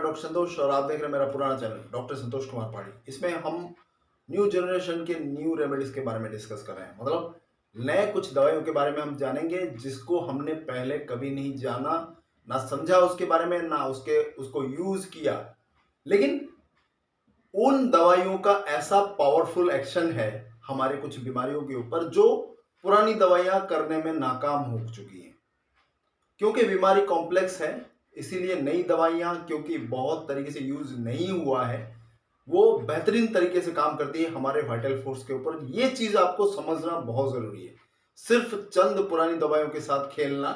Doctor संतोष और आप देख रहे हैं मेरा पुराना चैनल डॉक्टर संतोष कुमार पहाड़ी। इसमें हम न्यू जनरेशन के न्यू रेमेडीज के बारे में डिस्कस कर रहे हैं। मतलब नए कुछ दवाइयों के बारे में हम जानेंगे जिसको हमने पहले कभी नहीं जाना, ना समझा उसके बारे में, ना उसको यूज किया। लेकिन उन दवाइयों का ऐसा पावरफुल एक्शन है हमारे कुछ बीमारियों के ऊपर जो पुरानी दवाइयां करने में नाकाम हो चुकी हैं। क्योंकि बीमारी कॉम्प्लेक्स है, इसीलिए नई दवाइयां क्योंकि बहुत तरीके से यूज नहीं हुआ है, वो बेहतरीन तरीके से काम करती है हमारे वाइटल फोर्स के ऊपर। ये चीज आपको समझना बहुत जरूरी है। सिर्फ चंद पुरानी दवाइयों के साथ खेलना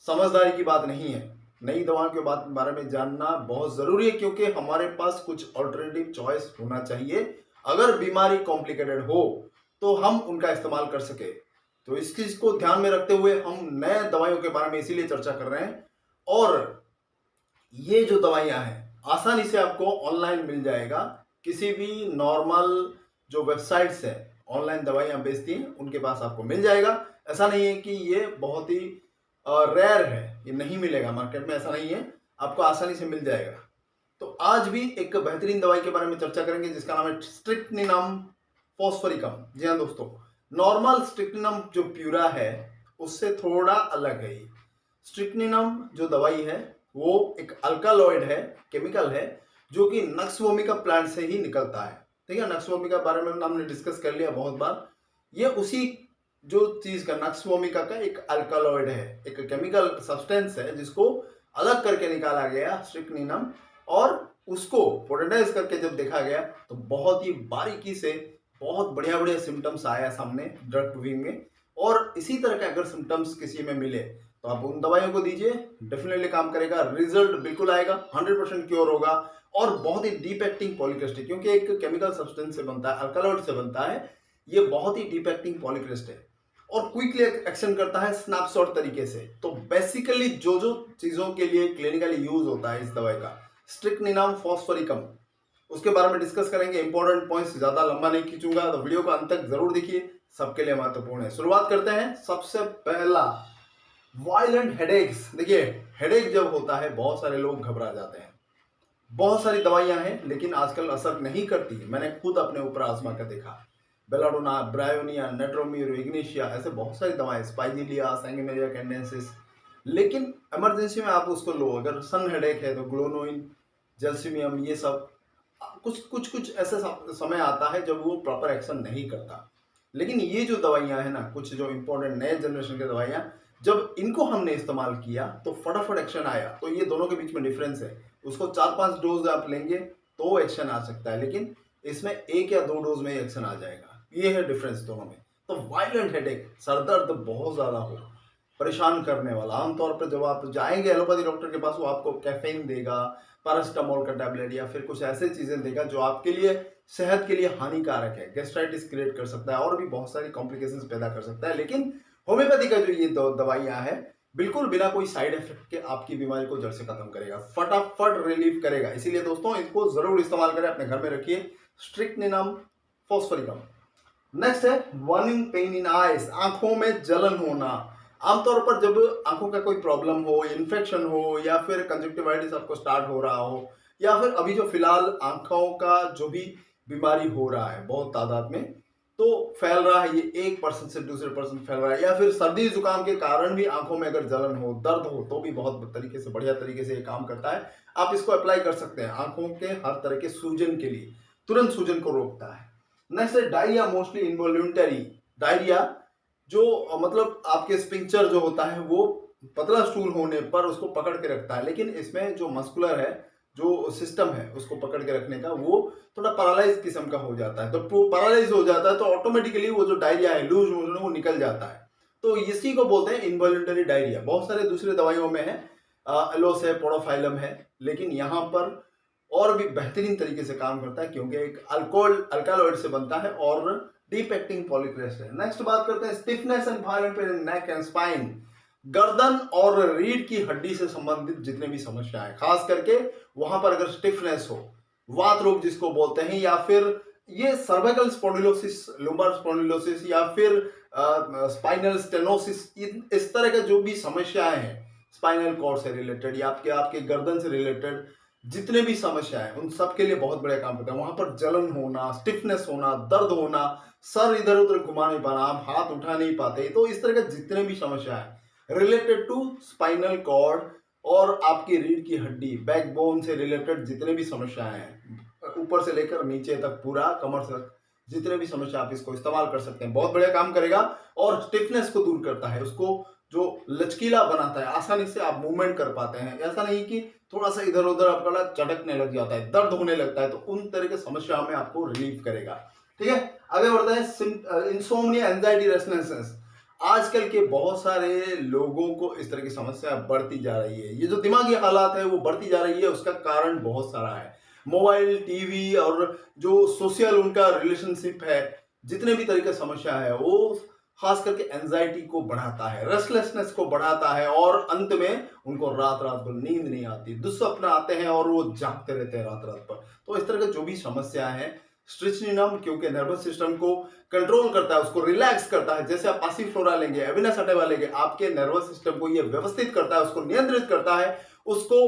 समझदारी की बात नहीं है। नई दवाओं के बारे में जानना बहुत जरूरी है क्योंकि हमारे पास कुछ ऑल्टरनेटिव चॉइस होना चाहिए। अगर बीमारी कॉम्प्लिकेटेड हो तो हम उनका इस्तेमाल कर सके। तो इस चीज को ध्यान में रखते हुए हम नए दवाइयों के बारे में इसीलिए चर्चा कर रहे हैं। और ये जो दवाइयां हैं आसानी से आपको ऑनलाइन मिल जाएगा। किसी भी नॉर्मल जो वेबसाइट्स है ऑनलाइन दवाइयां बेचती हैं उनके पास आपको मिल जाएगा। ऐसा नहीं है कि ये बहुत ही रेयर है, ये नहीं मिलेगा मार्केट में, ऐसा नहीं है, आपको आसानी से मिल जाएगा। तो आज भी एक बेहतरीन दवाई के बारे में चर्चा करेंगे जिसका नाम है स्ट्रिक्निनम फॉस्फोरिकम। जी हाँ दोस्तों, नॉर्मल स्ट्रिक्निनम जो प्यूरा है उससे थोड़ा अलग है। ये स्ट्रिक्निनम जो दवाई है वो एक अल्कालॉइड है, केमिकल है, जो कि नक्स वोमिका प्लांट से ही निकलता है। ठीक है, नक्स वोमिका बारे में हमने डिस्कस कर लिया बहुत बार। ये उसी जो चीज का नक्स वोमिका का एक अल्कालॉइड है, एक केमिकल सब्सटेंस है जिसको अलग करके निकाला गया स्ट्रिक्निनम, और उसको पोटेंटाइज करके जब देखा गया तो बहुत ही बारीकी से बहुत बढ़िया बढ़िया सिम्टम्स आया सामने ड्रग प्रूविंग में। और इसी तरह के अगर सिम्टम्स किसी में मिले तो आप उन दवाइयों को दीजिए, डेफिनेटली काम करेगा, रिजल्ट बिल्कुल आएगा, 100% क्योर होगा। और बहुत ही डीप एक्टिंग पॉलीक्रिस्ट, क्योंकि एक केमिकल सब्सटेंस से बनता है, अल्कालॉइड से बनता है, ये बहुत ही डीप एक्टिंग पॉलीक्रिस्ट है और क्विकली एक्शन करता है स्नैपशॉट तरीके से। तो बेसिकली जो जो चीजों के लिए क्लिनिकली यूज होता है इस दवाई का, स्ट्रिक्निनम फॉस्फोरिकम, उसके बारे में डिस्कस करेंगे। इंपॉर्टेंट पॉइंट्स ज्यादा लंबा नहीं खींचूंगा, तो वीडियो को अंत तक जरूर देखिए, सबके लिए महत्वपूर्ण है। शुरुआत करते हैं। सबसे पहला, वायलेंट हेडेक्स। देखिए, हेडेक जब होता है बहुत सारे लोग घबरा जाते हैं। बहुत सारी दवाइयां हैं लेकिन आजकल असर नहीं करती। मैंने खुद अपने ऊपर आजमा कर देखा। बेलाडोना, ब्रायोनिया, नेट्रोम्यूर, इग्निशिया, ऐसे बहुत सारी दवाएं, स्पाइनिलिया, सैंगेनेरिया कैंडेंसिस, लेकिन इमरजेंसी में आप उसको लो। अगर सन हेडेक है तो ग्लोनोइन, जेल्सिमियम, ये सब कुछ कुछ कुछ ऐसे समय आता है जब वो प्रॉपर एक्शन नहीं करता। लेकिन ये जो दवाइयां हैं ना, कुछ जो इंपॉर्टेंट नए जनरेशन की दवाइयां, जब इनको हमने इस्तेमाल किया तो फटाफट एक्शन आया। तो ये दोनों के बीच में डिफरेंस है। उसको 4-5 डोज आप लेंगे तो एक्शन आ सकता है, लेकिन इसमें 1 या 2 डोज में ही एक्शन आ जाएगा। ये है डिफरेंस दोनों में। तो वायलेंट हेडेक, सरदर्द बहुत ज्यादा हो, परेशान करने वाला, आमतौर पर जब आप जाएंगे एलोपैथी डॉक्टर के पास, वो आपको कैफीन देगा, पैरास्टामोल का टैबलेट या फिर कुछ ऐसे चीजें देगा जो आपके लिए सेहत के लिए हानिकारक है, गैस्ट्राइटिस क्रिएट कर सकता है और भी बहुत सारी कॉम्प्लिकेशंस पैदा कर सकता है। लेकिन होम्योपैथी का जो ये दवाइयां है बिल्कुल बिना कोई साइड इफेक्ट के आपकी बीमारी को जड़ से खत्म करेगा, फटाफट रिलीफ करेगा। इसीलिए दोस्तों इसको जरूर इस्तेमाल करें, अपने घर में रखिए, स्ट्रिक्निनम फॉस्फोरिकम। नेक्स्ट है वार्निंग पेन इन आईज, आंखों में जलन होना। आमतौर पर जब आंखों का कोई प्रॉब्लम हो, इन्फेक्शन हो, या फिर कंजक्टिवाइटिस आपको स्टार्ट हो रहा हो, या फिर अभी जो फिलहाल आंखों का जो भी बीमारी हो रहा है बहुत तादाद में, तो फैल रहा है, ये एक पर्सन से दूसरे पर्सन फैल रहा है, या फिर सर्दी जुकाम के कारण भी आंखों में अगर जलन हो, दर्द हो, तो भी बहुत तरीके से, बढ़िया तरीके से ये काम करता है। आप इसको अप्लाई कर सकते हैं आंखों के हर तरह के सूजन के लिए, तुरंत सूजन को रोकता है। नेक्स्ट है डायरिया, मोस्टली इनवॉल्यूंटरी डायरिया, जो मतलब आपके स्पिंक्चर जो होता है वो पतला स्टूल होने पर उसको पकड़ के रखता है, लेकिन इसमें जो मस्कुलर है, जो सिस्टम है उसको पकड़ के रखने का, वो थोड़ा पैरालाइज किस्म का हो जाता है। तो पैरालाइज हो जाता है तो ऑटोमेटिकली वो जो डायरिया है, लूज मोशन, वो निकल जाता है। तो इसी को बोलते हैं इनवॉल्यूंटरी डायरिया। बहुत सारे दूसरे दवाइयों में है, एलोस है, पोडोफाइलम है, लेकिन यहाँ पर और भी बेहतरीन तरीके से काम करता है क्योंकि एक अल्कालॉइड से बनता है और डीप एक्टिंग पॉलीक्रिस्ट है। नेक्स्ट बात करते हैं stiffness and violent pain in neck and spine. गर्दन और रीढ़ की हड्डी से संबंधित जितने भी समस्याएं, खास करके वहां पर अगर स्टिफनेस हो, वात रोग जिसको बोलते हैं, या फिर ये सर्वाइकल स्पॉन्डिलोसिस, लुम्बार स्पॉन्डिलोसिस, या फिर स्पाइनल स्टेनोसिस, इस तरह के जो भी समस्याएं हैं स्पाइनल कॉर्ड से रिलेटेड या आपके गर्दन से रिलेटेड, जितने भी समस्या है उन सब के लिए बहुत बड़े काम करता है। वहां पर जलन होना, स्टिफनेस होना, दर्द होना, सर इधर उधर घुमा नहीं पाना, आप हाथ उठा नहीं पाते, तो इस तरह के जितने भी समस्या है रिलेटेड टू स्पाइनल कॉर्ड और आपकी रीढ़ की हड्डी, बैकबोन से रिलेटेड जितने भी समस्याएं हैं, ऊपर से लेकर नीचे तक पूरा कमर तक जितने भी समस्या, आप इसको इस्तेमाल कर सकते हैं। बहुत बढ़िया काम करेगा और स्टिफनेस को दूर करता है, उसको जो लचकीला बनाता है, आसानी से आप मूवमेंट कर पाते हैं। ऐसा नहीं कि थोड़ा सा इधर उधर आपका चटकने लग जाता है, दर्द होने लगता है, तो उन तरह के समस्याओं में आपको रिलीफ करेगा। ठीक है, आगे बढ़ते हैं। Insomnia, anxiety, restlessness. आजकल के बहुत सारे लोगों को इस तरह की समस्या बढ़ती जा रही है। ये जो दिमागी हालात है वो बढ़ती जा रही है, उसका कारण बहुत सारा है। मोबाइल, टीवी और जो सोशल उनका रिलेशनशिप है, जितने भी तरह की समस्या है वो खास करके एंजाइटी को बढ़ाता है, रेस्टलेसनेस को बढ़ाता है और अंत में उनको रात रात भर नींद नहीं आती, दुस्सपना आते हैं और वो जागते रहते हैं रात रात भर। तो इस तरह की जो भी समस्या है, स्ट्रेचिनिनम क्योंकि नर्वस सिस्टम को कंट्रोल करता है, उसको रिलैक्स करता है। जैसे आप पासीफ्लोरा लेंगे, एविना सटिवा लेंगे, आपके नर्वस सिस्टम को ये व्यवस्थित करता है, उसको नियंत्रित करता है, उसको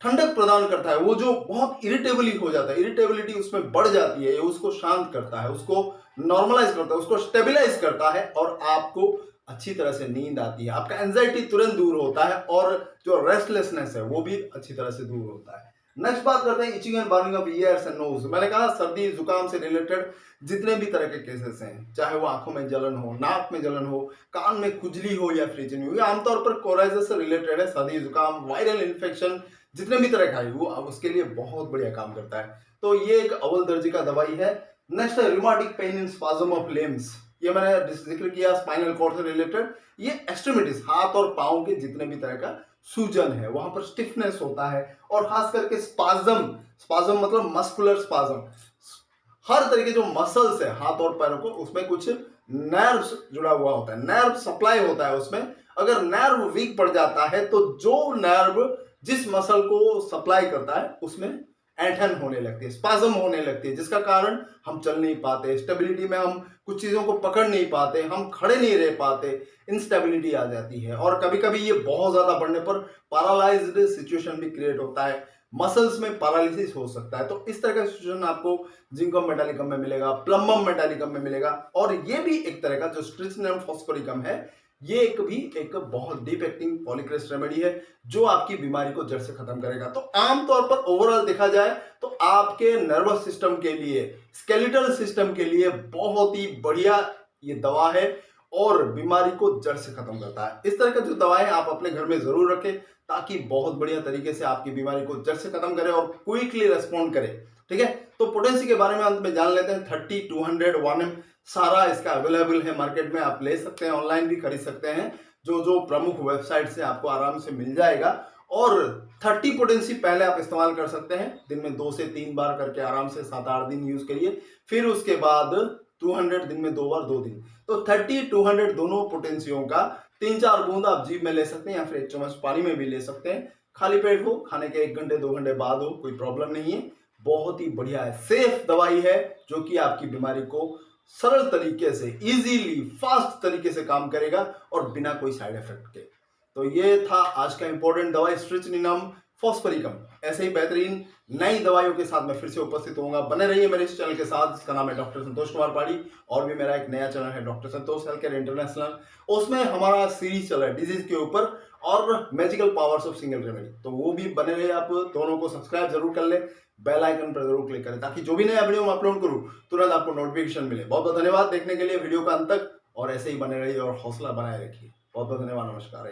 ठंडक प्रदान करता है। वो जो बहुत इरिटेबली हो जाता है, इरिटेबिलिटी उसमें बढ़ जाती है, ये उसको शांत करता है, उसको नॉर्मलाइज करता है, उसको स्टेबलाइज करता है और आपको अच्छी तरह से नींद आती है, आपका एंजाइटी तुरंत दूर होता है और जो रेस्टलेसनेस है वो भी अच्छी तरह से दूर होता है। नेक्स्ट बात करते हैं itching and burning of ears and nose. मैंने कहा सर्दी जुकाम से रिलेटेड जितने भी तरह के केसेस हैं, चाहे वो आंखों में जलन हो, नाक में जलन हो, कान में खुजली हो या फ्रीजिंग हो, ये आमतौर पर कोराइजस से रिलेटेड है। सर्दी जुकाम, वायरल इन्फेक्शन, जितने भी तरह का है वो अब उसके लिए बहुत बढ़िया काम करता है। तो ये एक अव्वल दर्जे का दवाई है। नेक्स्ट है rheumatic pain in spasm of limbs. ये मैंने जिक्र किया स्पाइनल कॉर्ड से रिलेटेड। ये एक्सट्रीमिटीज, हाथ और पांव के जितने भी तरह का सूजन है, वहां पर स्टिफनेस होता है और खास करके स्पाज्म, स्पाज्म मतलब मस्कुलर स्पाज्म, हर तरह के जो मसल्स है हाथ और पैरों को, उसमें कुछ नर्व्स जुड़ा हुआ होता है, नर्व सप्लाई होता है उसमें। अगर नर्व वीक पड़ जाता है तो जो नर्व जिस मसल को सप्लाई करता है उसमें ऐंठन होने लगती है, स्पाज्म होने लगती है, जिसका कारण हम चल नहीं पाते, स्टेबिलिटी में हम कुछ चीजों को पकड़ नहीं पाते, हम खड़े नहीं रह पाते, इंस्टेबिलिटी आ जाती है। और कभी कभी ये बहुत ज्यादा बढ़ने पर पैरालाइज्ड सिचुएशन भी क्रिएट होता है, मसल्स में पैरालिसिस हो सकता है। तो इस तरह का सिचुएशन आपको जिंकम मेटालिकम में मिलेगा, प्लम्बम मेटालिकम में मिलेगा। और ये भी एक तरह का जो स्ट्रेचिनिनम फॉस्फोरिकम है, ये एक बहुत डीप एक्टिंग पॉलीक्रेस्ट रेमेडी है जो आपकी बीमारी को जड़ से खत्म करेगा। तो आमतौर पर ओवरऑल देखा जाए तो आपके नर्वस सिस्टम के लिए, स्केलेटल सिस्टम के लिए बहुत ही बढ़िया ये दवा है और बीमारी को जड़ से खत्म करता है। इस तरह का जो दवाएं आप अपने घर में जरूर रखें ताकि बहुत बढ़िया तरीके से आपकी बीमारी को जड़ से खत्म करे और क्विकली रेस्पॉन्ड करे। ठीक है, तो पोटेंसी के बारे में अंत में जान लेते हैं। 30, 200, 1M सारा इसका अवेलेबल है मार्केट में, आप ले सकते हैं, ऑनलाइन भी खरीद सकते हैं, जो प्रमुख वेबसाइट से आपको आराम से मिल जाएगा। और 30 पोटेंसी पहले आप इस्तेमाल कर सकते हैं, दिन में 2 से 3 बार करके आराम से 7-8 दिन यूज करिए। फिर उसके बाद 200 दिन में 2 बार 2 दिन। तो 30, 200 दोनों पोटेंसियों का 3-4 बूंद आप जीभ में ले सकते हैं या फिर 1 चम्मच पानी में भी ले सकते हैं। खाली पेट हो, खाने के 1 घंटे 2 घंटे बाद हो, कोई प्रॉब्लम नहीं है। बहुत ही बढ़िया है, सेफ दवाई है जो कि आपकी बीमारी को सरल तरीके से, इजीली, फास्ट तरीके से काम करेगा और बिना कोई साइड इफेक्ट के। तो ये था आज का इंपॉर्टेंट दवाई स्ट्रेचिनिनम फॉस्फोरिकम। ऐसे ही बेहतरीन नई दवाइयों के साथ मैं फिर से उपस्थित होऊंगा। बने रहिए मेरे इस चैनल के साथ, जिसका नाम है डॉक्टर संतोष कुमार पाड़ी। और भी मेरा एक नया चैनल है डॉक्टर संतोष हेल्थ केयर इंटरनेशनल, उसमें हमारा सीरीज चल रहा है डिजीज के ऊपर और magical powers of single remedy. तो वो भी बने रहिए, आप दोनों को सब्सक्राइब जरूर कर ले, बेल आइकन पर जरूर क्लिक करें ताकि जो भी नया वीडियो मैं अपलोड करूं तुरंत आपको नोटिफिकेशन मिले। बहुत बहुत धन्यवाद देखने के लिए वीडियो का अंत तक, और ऐसे ही बने रहिए और हौसला बनाए रखिए। बहुत बहुत धन्यवाद, नमस्कार।